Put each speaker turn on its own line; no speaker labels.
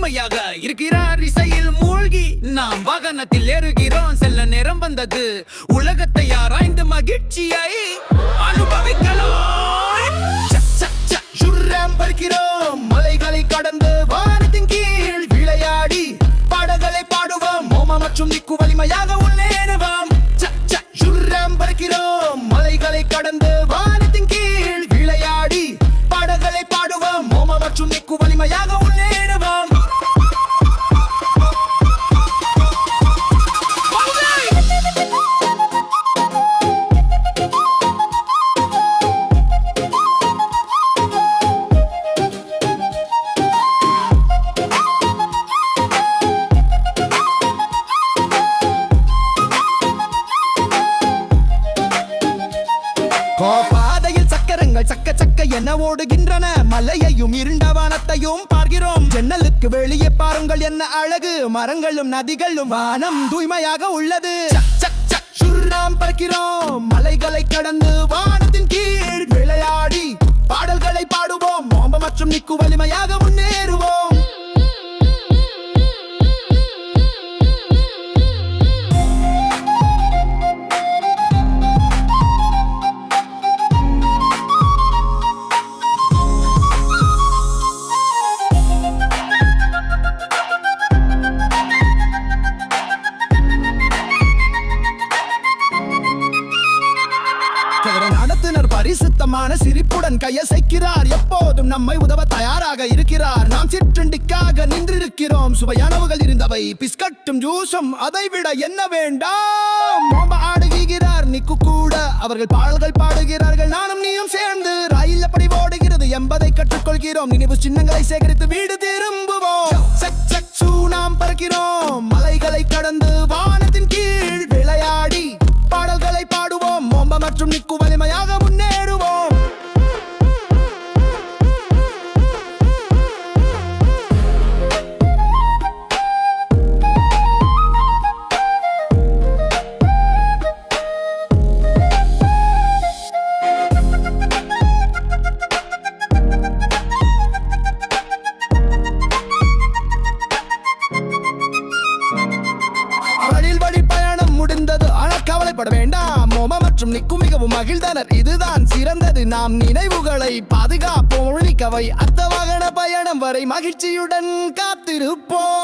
தூய்மையாக இருக்கிறார். இசையில் மூழ்கி நாம் வாகனத்தில் ஏறுகிறோம். செல்ல நேரம் வந்தது, உலகத்தை ஆராய்ந்து மகிழ்ச்சியை அனுபவிக்கலாம்.
பறிக்கிறோம் மலைகளை கடந்து வானத்தின் கீழ் விளையாடி பாடல்களை பாடுவோம். மோமா மற்றும் நிக்கு வலிமையாக உள்ளேனுவோம். பறிக்கிறோம் மலைகளை கடந்து வானத்தின் கீழ் விளையாடி பாடல்களை பாடுவோம். மோமா மற்றும் நிக்கு வலிமையாக உள்ளேனுவோம். பாதையில் சக்கரங்கள் சக்க சக்க என ஓடுகின்றன. மலையையும் இருண்ட வானத்தையும் பார்க்கிறோம். ஜன்னலுக்கு வெளியே பாருங்கள் என்ன அழகு. மரங்களும் நதிகளும் வானம் தூய்மையாக உள்ளது. நாம் பறக்கிறோம் மலைகளை கடந்து வானத்தின் கீழ் விளையாடி பாடல்களை பாடுவோம். மோம்ப மற்றும் நிக்கு வலிமையாக முன்னேறுவோம். நடத்துனர் பரிசுத்தமான சிரிப்புடன் கையசைக்கிறார். எப்போதும் நம்மை உதவ தயாராக இருக்கிறார். நாம் சிற்றுண்டிக்காக நின்றிருக்கிறோம். சுவையானவுகள் இருந்தவை, பிஸ்கட்டும் ஜூஸும், அதை விட என்ன வேண்டாம். மோம்ப ஆடுகிறார் நிக்கு கூட. அவர்கள் பாடல்கள் பாடுகிறார்கள். நானும் நீயும் சேர்ந்து ரயில் எப்படி ஓடுகிறது என்பதை கற்றுக்கொள்கிறோம். நினைவு சின்னங்களை சேகரித்து வீடு திரும்புவோம். நாம் பறக்கிறோம் மலைகளை கடந்து வானத்தின் கீழ் விளையாடி பாடல்களை பாடுவோம். மோம்ப மற்றும் நிக்கு வலிமையாக முன்னேறுவோம். கவலைப்பட வேண்டாம். மோமா மற்றும் நிக்கு மிகவும் மகிழ்ந்தனர். இதுதான் சிறந்தது. நாம் நினைவுகளை பாதுகாப்போம். ஒழிக்கவை அத்த வாகன பயணம் வரை மகிழ்ச்சியுடன் காத்திருப்போம்.